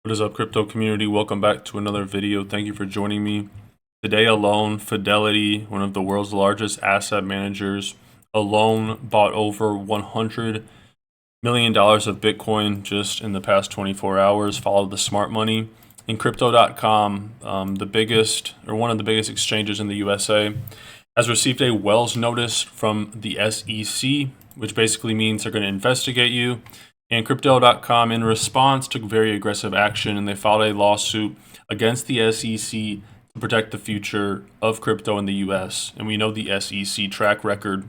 What is up, crypto community? Welcome back to another video. Thank you for joining me. Today alone, Fidelity, one of the world's largest asset managers, alone bought over $100 million of Bitcoin just in the past 24 hours, followed the smart money. And Crypto.com, the biggest or one of the biggest exchanges in the USA, has received a Wells notice from the SEC, which basically means they're going to investigate you. And Crypto.com, in response, took very aggressive action, and they filed a lawsuit against the SEC to protect the future of crypto in the US. And we know the SEC track record.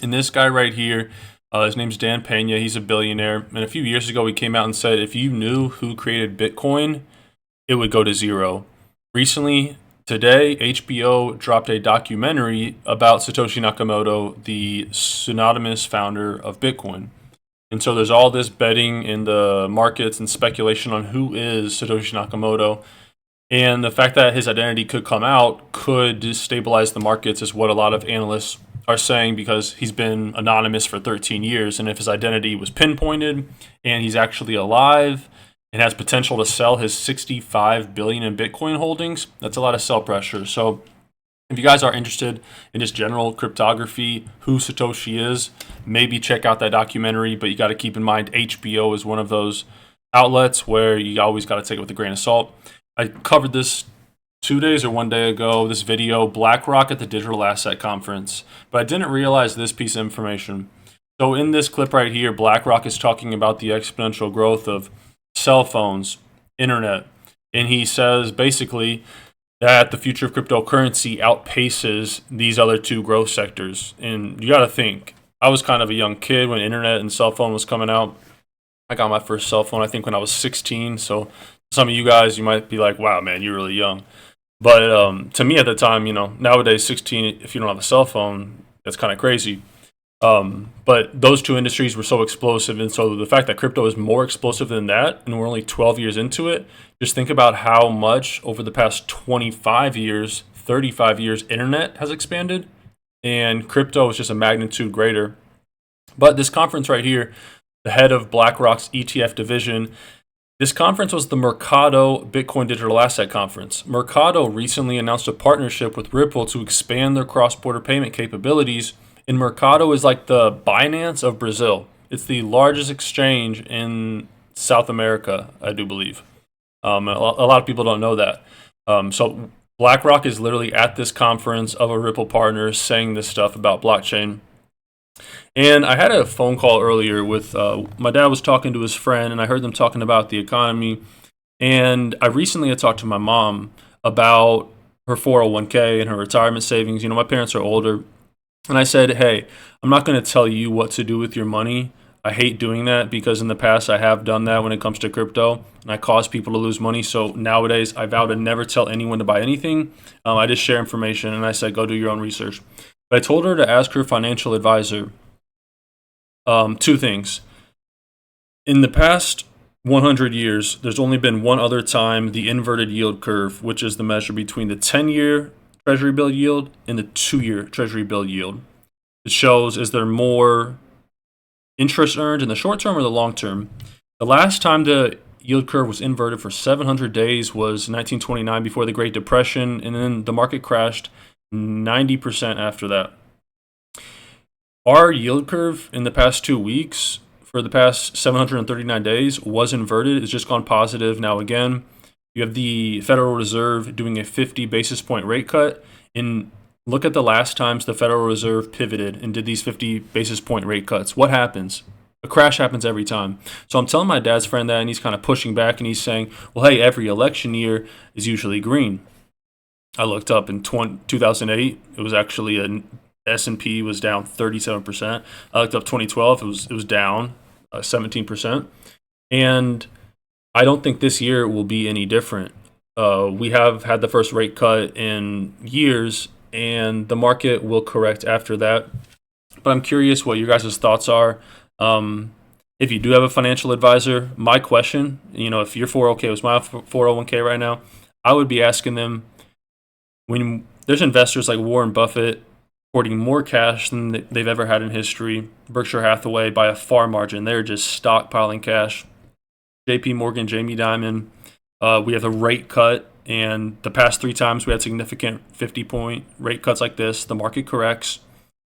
And this guy right here, his name's Dan Pena. He's a billionaire. And a few years ago, he came out and said, if you knew who created Bitcoin, it would go to zero. Recently, today, HBO dropped a documentary about Satoshi Nakamoto, the pseudonymous founder of Bitcoin. And so there's all this betting in the markets and speculation on who is Satoshi Nakamoto. And the fact that his identity could come out could destabilize the markets is what a lot of analysts are saying, because he's been anonymous for 13 years. And if his identity was pinpointed and he's actually alive and has potential to sell his 65 billion in Bitcoin holdings, that's a lot of sell pressure. So if you guys are interested in just general cryptography, who Satoshi is, maybe check out that documentary. But you got to keep in mind, HBO is one of those outlets where you always got to take it with a grain of salt. I covered this 2 days or 1 day ago, this video, BlackRock at the Digital Asset Conference. But I didn't realize this piece of information. So in this clip right here, BlackRock is talking about the exponential growth of cell phones, internet. And he says basically that the future of cryptocurrency outpaces these other two growth sectors. And you got to think, I was kind of a young kid when internet and cell phone was coming out. I got my first cell phone, I think, when I was 16. So some of you guys, you might be like, wow, man, you're really young. But to me at the time, nowadays 16, if you don't have a cell phone, that's kind of crazy. But those two industries were so explosive. And so the fact that crypto is more explosive than that, and we're only 12 years into it, just think about how much over the past 25 years, 35 years, internet has expanded, and crypto is just a magnitude greater. But this conference right here, the head of BlackRock's ETF division, this conference was the Mercado Bitcoin Digital Asset Conference. Mercado recently announced a partnership with Ripple to expand their cross-border payment capabilities. And Mercado is like the Binance of Brazil. It's the largest exchange in South America, I do believe. A lot of people don't know that. So BlackRock is literally at this conference of a Ripple partner saying this stuff about blockchain. And I had a phone call earlier with my dad was talking to his friend, and I heard them talking about the economy. And I recently had talked to my mom about her 401k and her retirement savings. My parents are older. And I said, hey, I'm not going to tell you what to do with your money. I hate doing that, because in the past I have done that when it comes to crypto, and I cause people to lose money. So nowadays I vow to never tell anyone to buy anything. I just share information, and I said, go do your own research. But I told her to ask her financial advisor two things. In the past 100 years, there's only been one other time the inverted yield curve, which is the measure between the 10-year Treasury bill yield and the 2-year Treasury bill yield. It shows, is there more interest earned in the short term or the long term? The last time the yield curve was inverted for 700 days was 1929, before the Great Depression, and then the market crashed 90% after that. Our yield curve in the past 2 weeks, for the past 739 days, was inverted. It's just gone positive now again. You have the Federal Reserve doing a 50 basis point rate cut. And look at the last times the Federal Reserve pivoted and did these 50 basis point rate cuts. What happens? A crash happens every time. So I'm telling my dad's friend that, and he's kind of pushing back, and he's saying, well, hey, every election year is usually green. I looked up in 2008, it was actually an S&P was down 37%. I looked up 2012, it was down 17%. And I don't think this year will be any different. We have had the first rate cut in years, and the market will correct after that. But I'm curious what your guys' thoughts are. If you do have a financial advisor, my question, if your 401k was my 401k right now, I would be asking them, when there's investors like Warren Buffett hoarding more cash than they've ever had in history, Berkshire Hathaway by a far margin, they're just stockpiling cash. JP Morgan, Jamie Dimon. We have a rate cut, and the past 3 times we had significant 50-point rate cuts like this. The market corrects.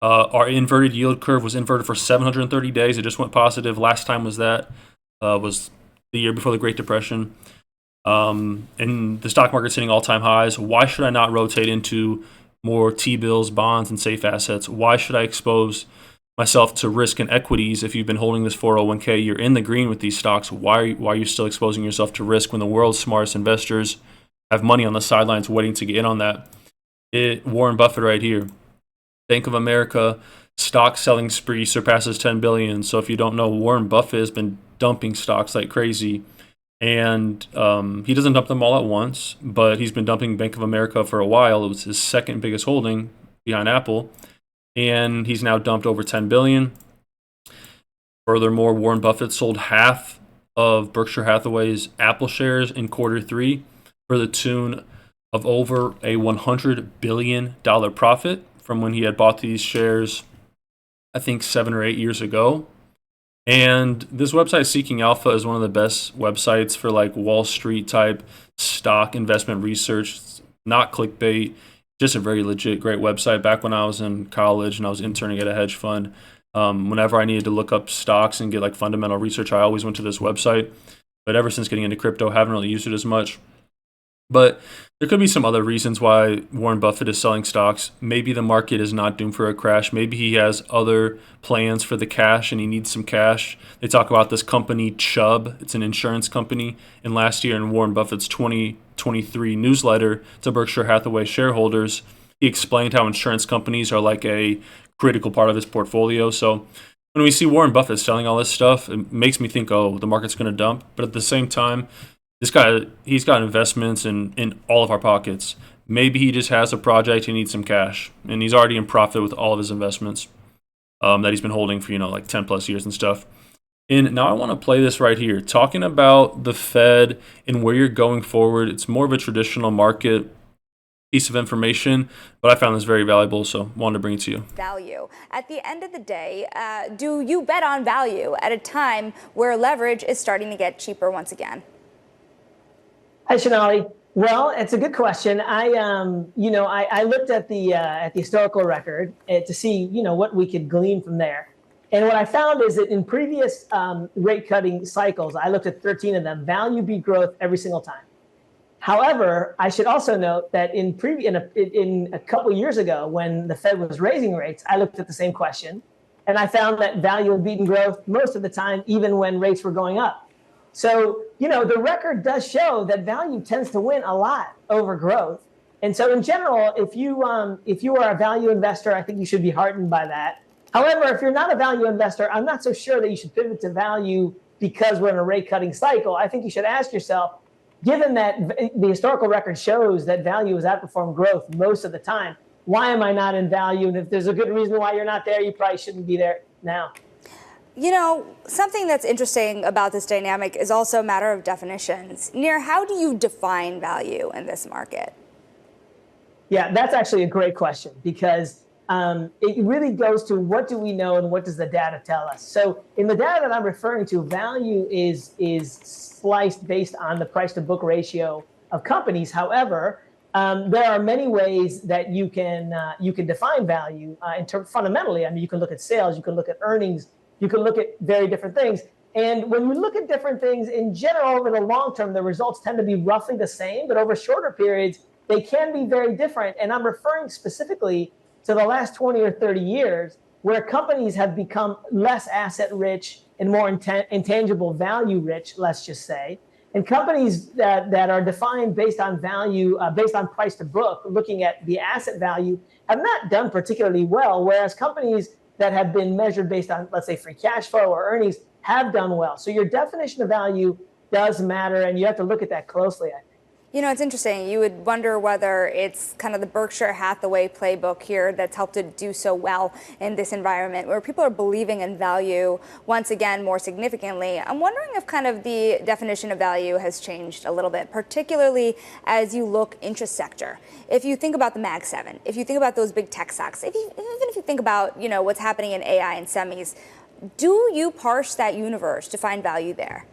Our inverted yield curve was inverted for 730 days. It just went positive. Last time was the year before the Great Depression. And the stock market's hitting all-time highs. Why should I not rotate into more T-bills, bonds, and safe assets? Why should I expose myself to risk in equities? If you've been holding this 401k, you're in the green with these stocks. Why are you still exposing yourself to risk when the world's smartest investors have money on the sidelines waiting to get in on that? Warren Buffett right here. Bank of America stock selling spree surpasses 10 billion. So if you don't know, Warren Buffett has been dumping stocks like crazy. And he doesn't dump them all at once, but he's been dumping Bank of America for a while. It was his second biggest holding behind Apple, and he's now dumped over 10 billion. Furthermore, Warren Buffett sold half of Berkshire Hathaway's Apple shares in Q3 for the tune of over a $100 billion profit from when he had bought these shares, I think 7 or 8 years ago. And this website, Seeking Alpha, is one of the best websites for like Wall Street type stock investment research. It's not clickbait, just a very legit, great website. Back when I was in college and I was interning at a hedge fund, whenever I needed to look up stocks and get like fundamental research, I always went to this website. But ever since getting into crypto, I haven't really used it as much. But there could be some other reasons why Warren Buffett is selling stocks. Maybe the market is not doomed for a crash. Maybe he has other plans for the cash and he needs some cash. They talk about this company, Chubb. It's an insurance company. And last year in Warren Buffett's 2023 newsletter to Berkshire Hathaway shareholders, he explained how insurance companies are like a critical part of his portfolio. So when we see Warren Buffett selling all this stuff, it makes me think, oh, the market's going to dump. But at the same time, this guy, he's got investments in all of our pockets. Maybe he just has a project, he needs some cash, and he's already in profit with all of his investments that he's been holding for, like 10 plus years and stuff. And now I want to play this right here, talking about the Fed and where you're going forward. It's more of a traditional market piece of information, but I found this very valuable, so wanted to bring it to you. Value. At the end of the day, do you bet on value at a time where leverage is starting to get cheaper once again? Hi, Shanali. Well, it's a good question. I looked at the historical record to see, what we could glean from there. And what I found is that in previous rate cutting cycles, I looked at 13 of them, value beat growth every single time. However, I should also note that in a couple of years ago, when the Fed was raising rates, I looked at the same question, and I found that value had beaten growth most of the time, even when rates were going up. So, the record does show that value tends to win a lot over growth. And so in general, if you are a value investor, I think you should be heartened by that. However, if you're not a value investor, I'm not so sure that you should pivot to value because we're in a rate cutting cycle. I think you should ask yourself, given that the historical record shows that value has outperformed growth most of the time, why am I not in value? And if there's a good reason why you're not there, you probably shouldn't be there now. Something that's interesting about this dynamic is also a matter of definitions. Nir, how do you define value in this market? Yeah, that's actually a great question because it really goes to what do we know and what does the data tell us? So in the data that I'm referring to, value is sliced based on the price to book ratio of companies. However, there are many ways that you can define value fundamentally. I mean, you can look at sales, you can look at earnings, you can look at very different things. And when we look at different things in general, over the long term, the results tend to be roughly the same, but over shorter periods, they can be very different. And I'm referring specifically to the last 20 or 30 years, where companies have become less asset rich and more intangible value rich, let's just say. And companies that are defined based on value, based on price to book, looking at the asset value, have not done particularly well, whereas companies that have been measured based on, let's say, free cash flow or earnings have done well. So your definition of value does matter, and you have to look at that closely, I think. It's interesting. You would wonder whether it's kind of the Berkshire Hathaway playbook here that's helped it do so well in this environment where people are believing in value once again more significantly. I'm wondering if kind of the definition of value has changed a little bit, particularly as you look intra-sector. If you think about the Mag 7, if you think about those big tech stocks, even if you think about what's happening in AI and semis, do you parse that universe to find value there?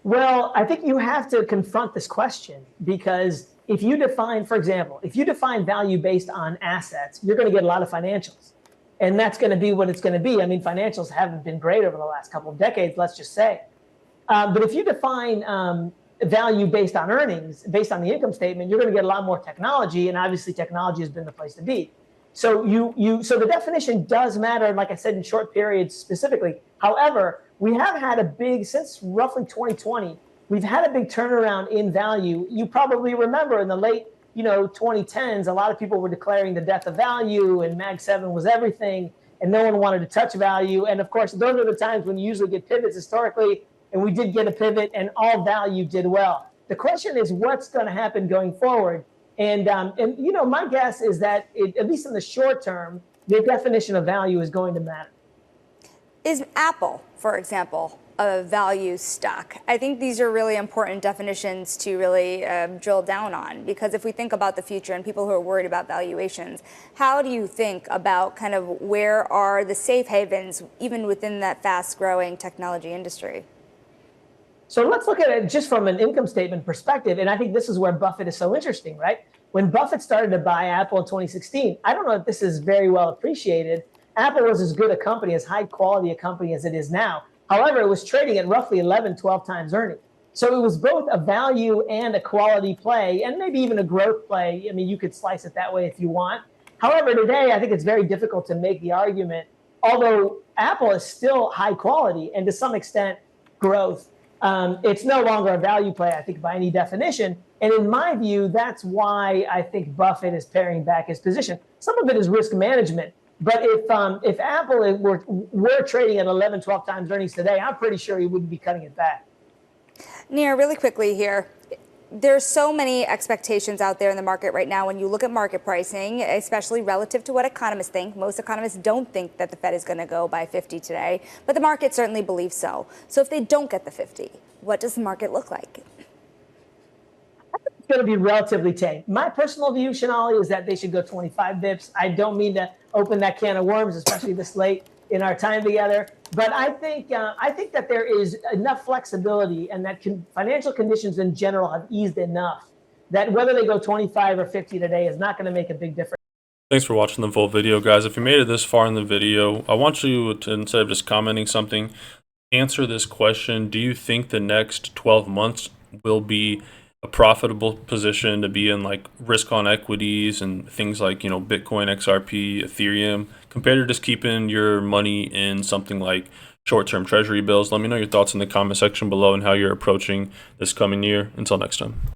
Well, I think you have to confront this question, because if you define, for example, if you define value based on assets, you're going to get a lot of financials. And that's going to be what it's going to be. I mean, financials haven't been great over the last couple of decades, let's just say. But if you define value based on earnings, based on the income statement, you're going to get a lot more technology, and obviously technology has been the place to be. So so the definition does matter, like I said, in short periods specifically. However, we have had a big, since roughly 2020, we've had a big turnaround in value. You probably remember in the late 2010s, a lot of people were declaring the death of value, and Mag 7 was everything, and no one wanted to touch value. And of course, those are the times when you usually get pivots historically, and we did get a pivot, and all value did well. The question is, what's going to happen going forward? And my guess is that at least in the short term, the definition of value is going to matter. Is Apple, for example, a value stock? I think these are really important definitions to really drill down on, because if we think about the future and people who are worried about valuations, how do you think about kind of where are the safe havens even within that fast-growing technology industry? So let's look at it just from an income statement perspective. And I think this is where Buffett is so interesting, right? When Buffett started to buy Apple in 2016, I don't know if this is very well appreciated. Apple was as good a company, as high quality a company as it is now. However, it was trading at roughly 11, 12 times earnings. So it was both a value and a quality play, and maybe even a growth play. I mean, you could slice it that way if you want. However, today, I think it's very difficult to make the argument, although Apple is still high quality and to some extent growth, it's no longer a value play, I think, by any definition. And in my view, that's why I think Buffett is paring back his position. Some of it is risk management. But if Apple were trading at 11, 12 times earnings today, I'm pretty sure he wouldn't be cutting it back. Nir, really quickly here. There's so many expectations out there in the market right now when you look at market pricing, especially relative to what economists think. Most economists don't think that the Fed is going to go by 50 today, but the market certainly believes so. So if they don't get the 50, what does the market look like? It's going to be relatively tame. My personal view, Shanali, is that they should go 25 bips. I don't mean to open that can of worms, especially this late in our time together. But I think that there is enough flexibility, and that financial conditions in general have eased enough that whether they go 25 or 50 today is not going to make a big difference. Thanks for watching the full video, guys. If you made it this far in the video, I want you to, instead of just commenting something, answer this question. Do you think the next 12 months will be a profitable position to be in, like risk on equities and things like, Bitcoin, XRP, Ethereum, compared to just keeping your money in something like short-term treasury bills? Let me know your thoughts in the comment section below and how you're approaching this coming year. Until next time.